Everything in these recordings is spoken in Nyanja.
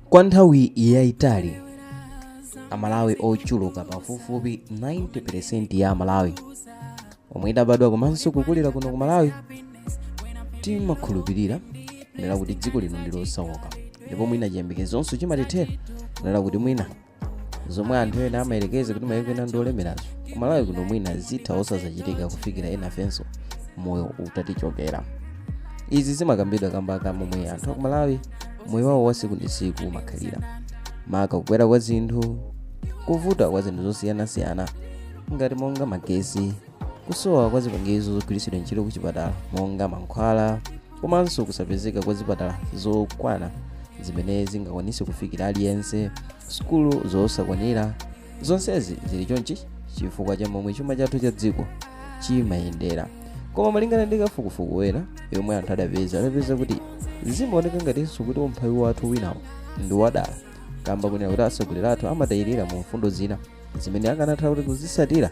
Kwa nthawi yayitali amalawi ochuluka pafupifupi 90% ya amalawi omwe idabadwa komanso kukulira kuno ku Malawi timakhulupirira nena kuti dziko lino ndi losaoka, ndipo mwina chiyembekezonso chimatithera nena kuti mwina zomwe anthu ena amayerekeza kuti mayiko ena ndi olemerazo ku Malawi kuno mwina zitha osazachitika kufikira ena fenso moyo utatichokera. Izi zimakambidwa kamba momwe anthu aku Malawi moyo wawo wa siku ndi siku umakhalira, maka kukwera kwa zinthu, kuvuta kwa zinthu zosiyanasiyana ngati monga magesi, kusowa kwa zipangizo zogwiritsidwa ntchito ku chipatala monga mankhwala, komanso kusapezeka kwa zipatala zokwana zimene zingakwanise kufikira aliyense, sukulu zosakwanira. Zonsezi zili chonchi chifukwa cha momwe chuma chathu cha dziko chimayendera. Koma malingana ndi kafukufuku wena yomwe anthu adapeza kuti zimaoneka ngatinso kuti umphawi wathu winawo ndi wadala, kamba kunena kuti atsogoleri athu amatayirira mu mfundo zina zimene akanatha kuti kuzisatira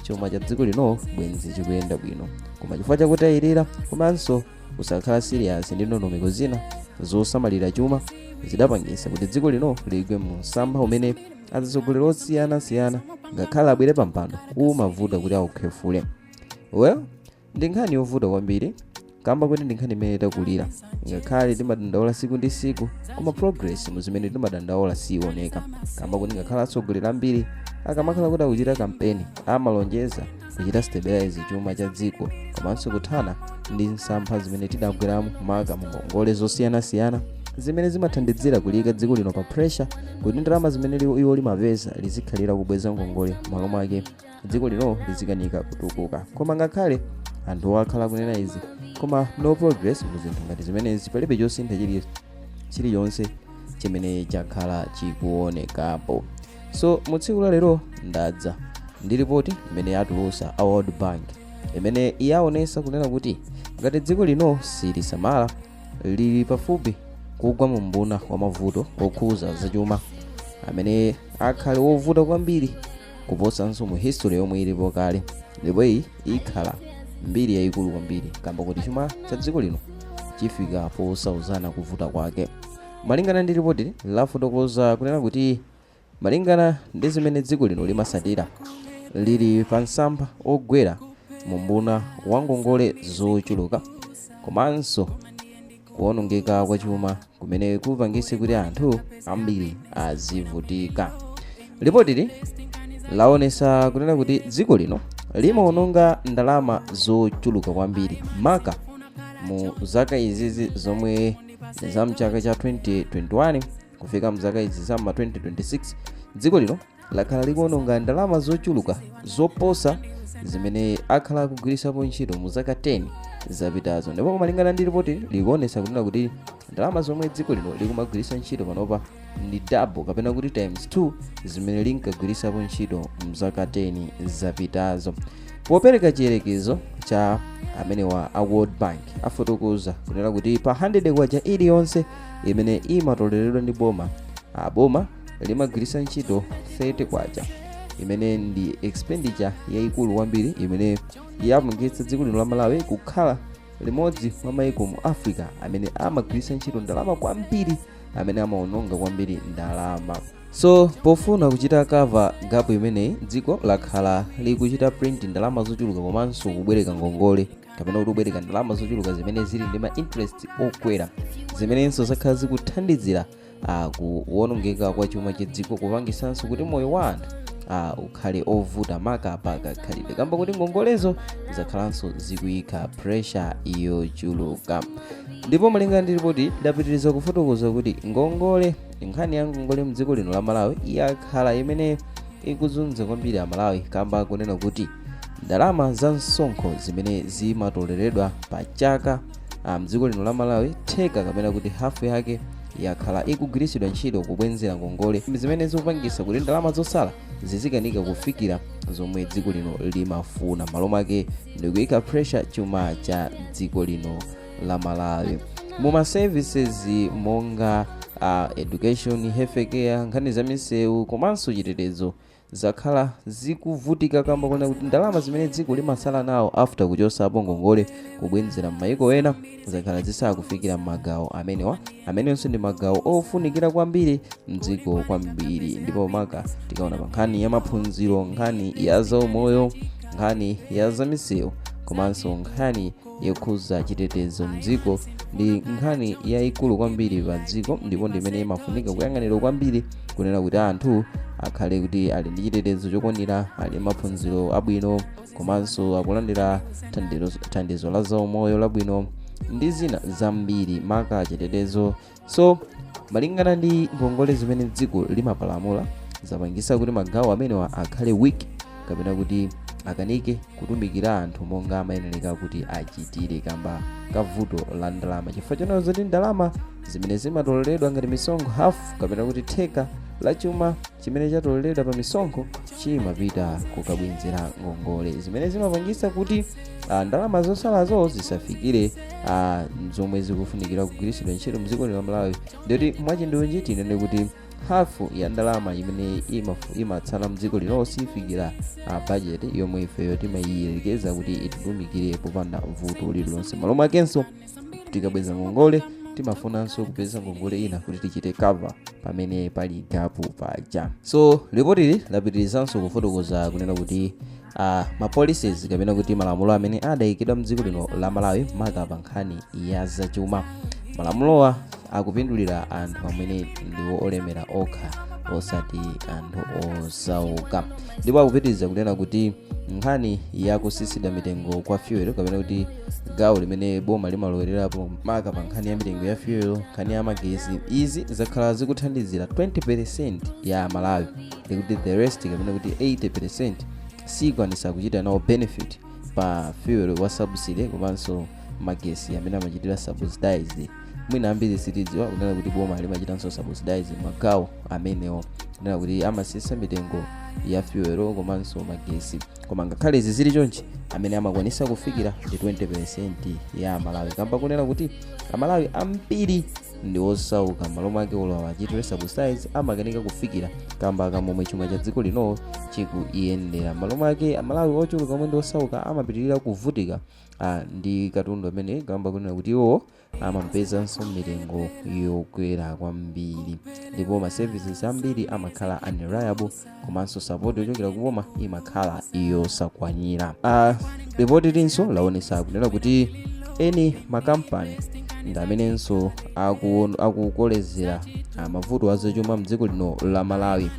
chuma cha dziko lino bwenzi chikuyenda bwino. Koma chifukwa chakutayirira komanso kusakhala serious ndi ndondomeko zina zosamalira chuma zidapangisa kuti dziko lino ligwe mu msampha umene atsogoleri osiyanasiyana ngakhale abwere pampando umavuta kuti aukhefule. Ndi nkhani yovuta kwambiri, kamba kuti ndi nkhani imene takulira ngakhale timadandaula siku ndi siku, koma progress muzimene timadandaula sioneka, kamba kuti ngakhale atsogoleri ambiri akamakhala kuti akuchita kampeni amalonjeza kuchita stabilize chuma cha dziko komanso kuthana ndi msampha zimene tidagweramo maka mu ngongole zosiyanasiyana zimene zimathandizira kulika dziko lino pa pressure kuti ndalama zimene iwo limapeza lizikhalira kubweza ngongole malo mwake dziko lino lizikanika kutukuka. Koma ngakhale anthu akhala kunena izi, koma no progress mu zinthu ngati zimenezi, palibe chosintha chiliyonse chimene chakhala chikuonekapo. So mu tsiku la lero ndadza ndi ripoti imene yatulusa a World Bank imene yaonesa kunena kuti ngati dziko lino silisamala lili pafupi kugwa mu mbuna wa mavuto okhuza zachuma amene akhale wovuta kwambiri kuposanso mu history yomwe ilipo kale, ndipo iyi ikhala mbiri yayikulu kwambiri kamba kuti chuma cha dziko lino chifika posauzana kuvuta kwake. Malingana ndi ripoti lafotokoza kunena kuti malingana ndi zimene dziko lino limasatira lili pa msampha ogwera mu mbuna wa ngongole zochuluka komanso kuonongeka kwa chuma kumene kupangise kuti anthu ambiri azivutika. Ripotili laonesa kunena kuti dziko lino limaononga ndalama zochuluka kwambiri maka mu zaka izizi zomwe za mchaka cha 2021 kufika mzaka izi za 2026 dziko lino lakhala likuononga ndalama zochuluka zoposa zimene akhala kugwirisapo ntchito mu zaka 10 zapitazo. Ndipo malingana ndi ripoti likuonesa kunena kuti ndalama zomwe dziko lino likumagwirisa ntchito panopa ndi double kapena kuti times 2 zimene linkagwirisapo ntchito mzaka 10 zapitazo. Popereka chiyerekezo cha amene wa a World Bank afotokoza kunena kuti pa 100 kwacha iliyonse imene imatoleredwa ndi boma limagwirisa ntchito 30 kwacha imene ndi expenditure yayikulu kwambiri imene yapangitsa dziko lino la Malawi kukhala limodzi mwa mayiko mu Africa amene amagwirisa ntchito ndalama kwambiri, amene amaononga kwambiri ndalama. So pofuna kuchita cover gap imeneyi dziko lakhala likuchita print ndalama zochuluka komanso kubwereka ngongole kapena kuti kubwereka ndalama zochuluka zimene zili ndi ma interest okwera zimenenso zakhala zikuthandizira kuonongeka kwa chuma cha dziko kupangisanso kuti moyo wa anthu ukhale ovuta maka khalidwe kamba kuti ngongolezo zakhalanso zikuyika pressure yochuluka. Ndipo malingana ndi ripoti idapitiriza kufotokoza kuti ngongole nkhani ya ngongole mdziko lino la Malawi yakhala imene ikuzunza kwambiri a Malawi kamba kunena kuti ndalama za msonkho zimene zimatoleredwa pa chaka mdziko lino la Malawi theka kapena kuti hafu yake yakhala ikugwirisidwa ntchito kubwenzera ngongole zimene zikupangisa kuti ndalama zosala zizikanika kufikira zomwe dziko lino limafuna, malo mwake ndikuyika pressure chuma cha dziko lino la Malawi. Muma services monga education, healthcare, nkhani za misewu komanso chitetezo zakhala zikuvutika kamba kuna kuti ndalama zimene dziko limasala nawo after kuchosapo ngongole kubwenzera m'mayiko ena zakhala zisakufikira m'magawo amenenso ndi magawo ofunikira kwambiri mdziko kwambiri. Ndipo maka tikaona pa nkhani ya maphunziro, nkhani ya zaumoyo, nkhani ya zamisewu komanso nkhani yokhuza chitetezo mdziko ndi nkhani yayikulu kwambiri pa dziko, ndipo ndimene imafunika kuyang'anira kwambiri kunena kuti anthu akhale kuti ali ndi chitetezo chokwanira, ali maphunziro abwino komanso akulandira thandizo la zaumoyo labwino ndi zina zambiri maka chitetezo. So malingana ndi ngongole zimene dziko limapalamula zapangisa kuti magawo amenewa akhale weak kapena kuti akanike kutumikira anthu monga amayenera kuti achitire kamba kavuto la ndalama. Chifukwa chonena zoti ndalama zimene zimatoleredwa ngati misonkho half kapena kuti theka la chuma chimene chatoleredwa pa misonkho chimapita kukabwenzera ngongole zimene zimapangisa kuti ndalama zosalazo zisafikire zomwe zikufunikira kugwiritsidwa ntchito mdziko la Malawi. Ndoti mwachindunji tinene kuti hafu ya ndalama imene imatsala mdziko lino sifikira budget yomwe ifeyo timayiyelekeza kuti ititumikire popanda vuto lililonse. Malo mwakenso tikabweza ngongole timafunanso kupeza ngongole ina kuti tichite cover pamene pali gapu paja. So ripoti lapitirizanso kufotokoza kunena kuti ma policies kapena kuti malamulo amene adayikidwa mdziko lino la Malawi maka pa nkhani ya zachuma. Malamulowa akupindulira anthu amene ndiwo olemera okha osati anthu osauka. Ndipo akupitiriza kunena kuti nkhani yakusisidwa mitengo kwa fuel kapena kuti gawo limene boma limalowelerapo maka pa nkhani ya mitengo ya fuel, nkhani ya magesi, izi zakhala zikuthandizira 20% ya Malawi ndikuti the rest kapena kuti 80% sikwanisa kuchita nawo benefit pa fuel wa subsidy komanso magesi amene amachitira subsidized. Mwina ambiri sitidziwa kunena kuti boma limachitanso subsidized magawo amenewo kunena kuti amasisa mitengo ya fuel komanso magesi. Koma ngakhale izi zili chonchi amene amakwanisa kufikira ndi 20% ya Malawi kamba kunena kuti Amalawi ambiri ndi osauka malo mwake olowa achitire subsidize amakanika kufikira kamba kamomwe chuma cha dziko lino chikuyendera. Malo mwake Amalawi ochuluka omwe ndi osauka amapitirira kuvutika ndi katundu amene kamba kunena kuti iwo amapezanso mitengo yokwera kwambiri, ndipo ma services ambiri amakhala unreliable komanso support yochokera kuboma imakhala yosakwanira. Report linso laonesa kunena kuti eni makampani ndamenenso akukolezera mavuto azachuma mdziko lino la Malawi.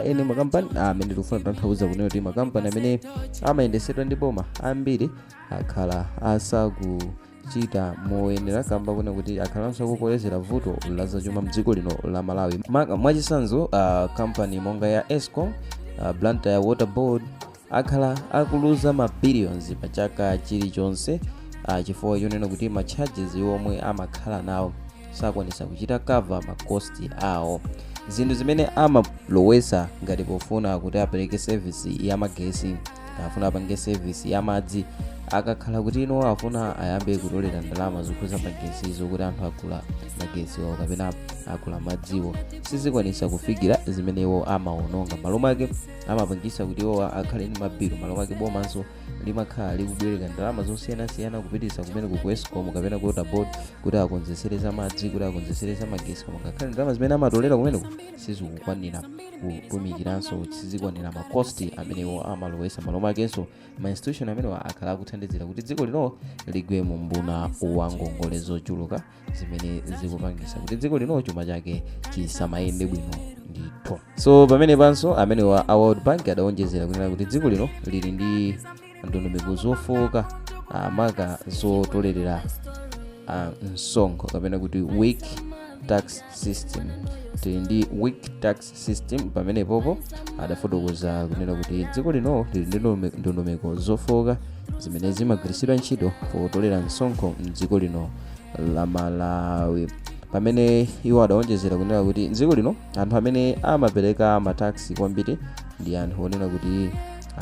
Eni makampani amene tikufuna kutanthauza kunena kuti makampani amene amayendesedwa ndi boma ambiri akhala asakuchita moyenera kamba kunena kuti akhalanso akukolezera vuto la zachuma mdziko lino la Malawi. Mwachisanzo company monga ya Eskom, Blantyre Water Board akhala akuluza ma billions pa chaka chilichonse chifukwa yonena kuti ma charges yomwe amakhala nawo sakwanisa kuchita cover ma cost awo. Zinthu zimene amalowesa ngati pofuna kuti apereke service ya magesi, afuna apange service ya madzi, akakhala kuti ino afuna ayambe kutolera ndalama zokhuza magesi zokuti anthu agula magesi wawo kapena agula madziwo, sizikwanisa kufikira zimenewo amaononga. Malo mwake amapangisa kuti iwo akhale ndi mabilo. Malo mwake bomanso limakhala likubwereka ndalama zosiyanasiyana kupitisa kumene ku Eskom kapena ku Water Board kuti akonzesereza madzi, kuti akonzesereza magesi, koma ngakhale ndalama zimene amatolera kumeneko sizikukwanira kutumikiranso, sizikwanira ma cost amenewo amalowesa. Malo mwakenso ma institution amenewo akhala akuthandizira kuti dziko lino ligwe mu mbuna wa ngongole zochuluka zimene zikupangisa kuti dziko lino chuma chake chisamayende bwino ndithu. So pamene panso amenewa a World Bank adawonjezera kunena kuti dziko lino lili ndi ndondomeko zofoka maka zotolerera msonkho kapena kuti weak tax system. Tili ndi weak tax system pamene popo adafotokoza kunena kuti dziko lino lili ndi ndondomeko zofoka zimene zimagwiritsidwa ntchito potolera msonkho mdziko lino la Malawi. Pamene iwo adawonjezera kunena kuti dziko lino anthu amene amapereka mataxi kwambiri ndi anthu onena kuti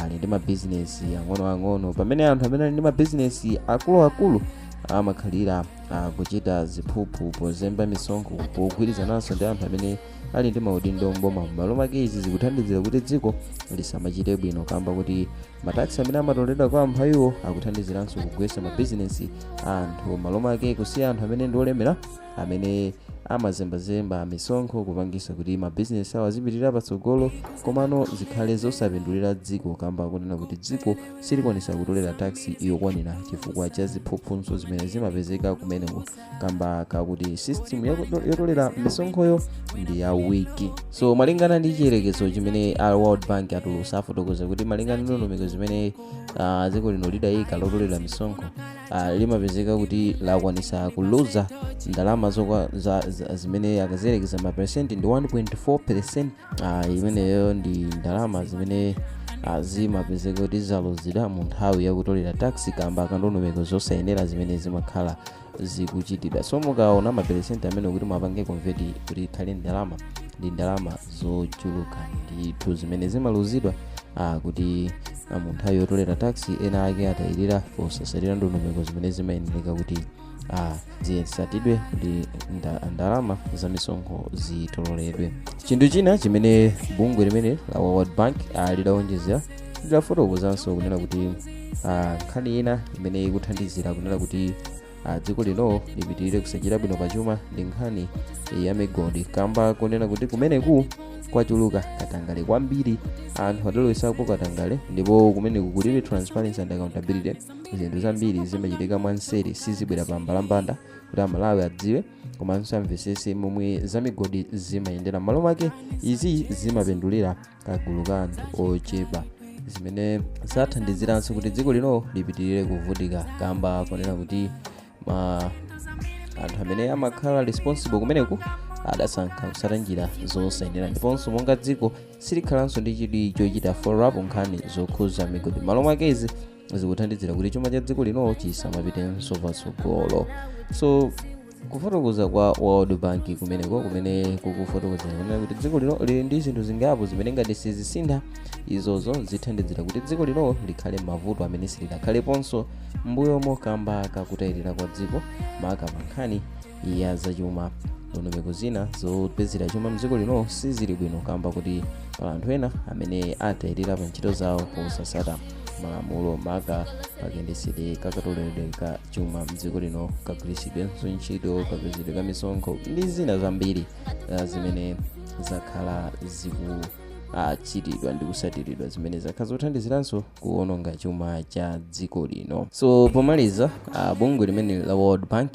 ali ndi mabizinesi ang'onoang'ono, pamene anthu amene ali ndi mabizinesi akuluakulu amakhalira kuchita ziphuphu pozemba misonkho pogwirizananso ndi anthu amene ali ndi maudindo mboma m'malo mwake. Izi zikuthandizira kuti dziko lisamachite bwino kamba kuti mataksi amene amatoledwa kwa anthu akuthandiziranso kugwetsa mabizinesi anthu m'malo mwake, kusiya anthu amene ndi olemera amene amazembazemba misonkho kupangisa kuti mabizinesi awo azipitirira patsogolo komano zikhale zosapindulira dziko kamba kunena kuti dziko silikwanisa kutolera taksi yokwanira chifukwa cha ziphuphu zimene zimapezeka kumeneko kamba kakuti system yotolera misonkhoyo ndi ya wiki. So malingana ndi chiyerekezo chimene World Bank atulusa afotokoza kuti malingana ndi ndondomeko zimene dziko lino lidayika lotolera misonkho limapezeka kuti lakwanisa kuluza ndalama zimene akaziyerekeza maperesenti ndi 1.4%. Imeneyo ndi ndalama zimene zimapezeka kuti zaluzidwa mu nthawi yakutolera taksi kamba kandondomeko zosayenera zimene zimakhala zikuchitidwa. So mukaona maperesenti amene kuti mwapange konveti kuti ikhale ndalama zochuluka ndithu zimene zimaluzidwa kuti mu nthawi yotolera taksi ena ake atayirira posasalira ndondomeko zimene zimayenera kuti zitsatidwe kuti ndalama za misonkho zitoleredwe. Chinthu china chimene bungwe limene la World Bank lidawonjezera lidafotokozanso kunena kuti nkhani ina imene ikuthandizira kunena kuti dziko lino lipitirire kusachita bwino pachuma ndi nkhani ya migodi kamba kunena kuti kumeneku kwachuluka katangale kwambiri, anthu adalowesapo katangale ndipo kumeneku kulibe transparency and accountability. Zinthu zambiri zimachitika mwanseri sizibwera pa mbalambanda kuti amalawi adziwe komanso amvesese momwe za migodi zimayendera. M'malo mwake izi zimapindulira kagulu ka anthu ochepa zimene zathandiziranso kuti dziko lino lipitirire kuvutika kamba kunena kuti anthu amene amakhala responsible kumeneku adasankha kusata njira zosayenera ndiponso monga dziko silikhalanso ndi chidwi chochita follow up nkhani zokhuza migodi. M'malo mwake izi zikuthandizira kuti chuma cha dziko lino chisamapitenso patsogolo. So kufotokoza kwa World Bank kumeneko kumene kukufotokoza kuti dziko lino lili ndi zinthu zingapo zimene ngati sizisintha izozo zithandizira kuti dziko lino likhale mavuto amene silidakhaleponso mbuyomo kamba kakutayirira kwa dziko maka pankhani ya zachuma. Ndondomeko zina zopezera chuma mdziko lino sizili bwino kamba kuti anthu ena amene atayirira pa ntchito zawo posasata malamulo maka pakendesere kakatoleredwe ka chuma mdziko lino kagwiritsidwenso ntchito kapezedwe ka misonkho ndi zina zambiri zimene zakhala zikuchitidwa ndi kusatiridwa zimene zakhala zothandiziranso kuononga chuma cha dziko lino. So pomaliza bungwe limene la World Bank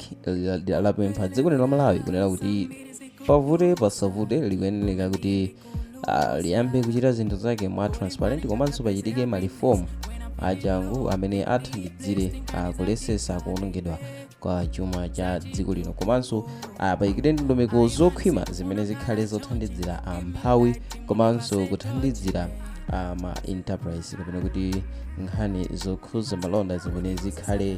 lapempha dziko lino la Malawi kunena kuti pavute pasavute likuyenera kuti liyambe kuchita zinthu zake mwa transparent komanso pachitike reform achangu amene athandizire kulesesa kuonongedwa kwa chuma cha dziko lino komanso payikire ndondomeko zokhwima zimene zikhale zothandizira amphawi komanso kuthandizira ma enterprise kapena kuti nkhani zokhuza malonda zimene zikhale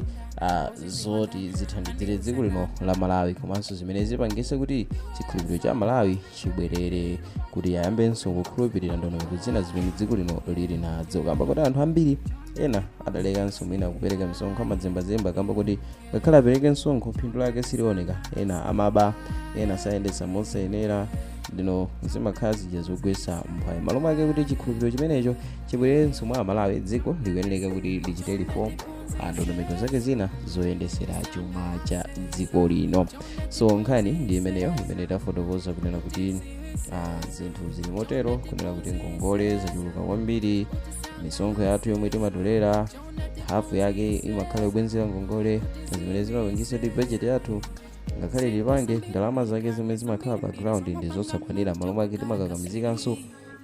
zoti zithandizire dziko lino la Malawi komanso zimene zipangise kuti chikhulupiriro cha Malawi chibwerere kuti ayambenso kukhulupirira ndondomeko zina zimene dziko lino lili nazo kamba kuti anthu ambiri ena adalekanso mwina kupereka misonkho amadzembazemba kamba kuti ngakhale apereke msonkho phindu lake silioneka, ena amaba, ena sayendesa mosayenera ndino zimakhala zija zogwetsa mphawi. M'malo mwake kuti chikhulupiriro chimenecho chibwererenso mwa Malawi dziko likuyenera kuti lichite reform ndondomeko zake zina zoyendesera chuma cha dziko lino. So nkhani ndi imeneyo imene tafotokoza kunena kuti zinthu zili motero kunena kuti ngongole zachuluka kwambiri, misonkho yathu yomwe timatolera hafu yake imakhala yobwenzera ngongole zimene zimapangisa kuti budget yathu ngakhale lipange ndalama zake zimene zimakhala background ndi zosakwanira. M'malo mwake timakakamizikanso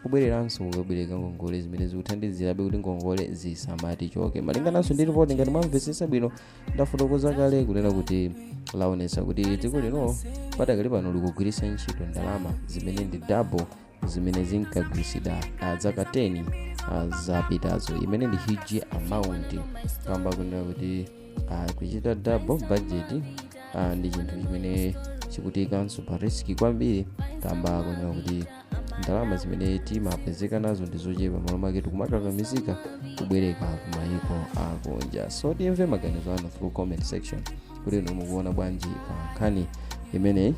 kubwereranso kukabereka ngongole zimene zikuthandizirabe kuti ngongole zisamatichoke. Malingananso ndi report ngati mwamvesesa bwino ndafotokoza kale kunena kuti laonesa kuti dziko lino padakali pano likugwiritsa ntchito ndalama zimene ndi double zimene zinkagwiritsidwa zaka 10 zapitazo, imene ndi huge amount kamba kunena kuti kuchita double budget ndi chinthu chimene chikutikanso pa riski kwambiri kamba kunena kuti ndalama zimene timapezeka nazo ndi zochepa. M'malo mwake tikumakakamizika kubwereka kumayiko akunja. So timve maganizo anu through comment section kuti inu mukuona bwanji pa nkhani imene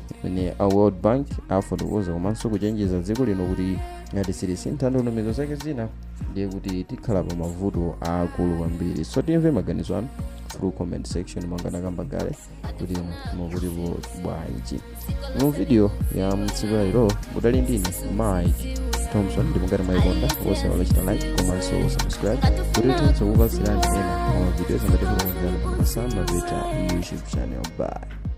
a World Bank afotokoza komanso kuchenjeza dziko lino kuti ngati silisintha ndondomeko zake zina ndiye kuti tikhala pa mavuto aakulu kwambiri. So timve maganizo anu through comment section mangana kambagale kuti mukutipo bwanji. Mu video ya mtsiku lero mudali ndine Mike Thompson, ndipo ngati mwayikonda osawalachita like komanso subscribe kuti tikupasirani ena ma videos amene tikuonera pa Mavuto YouTube channel. Bye.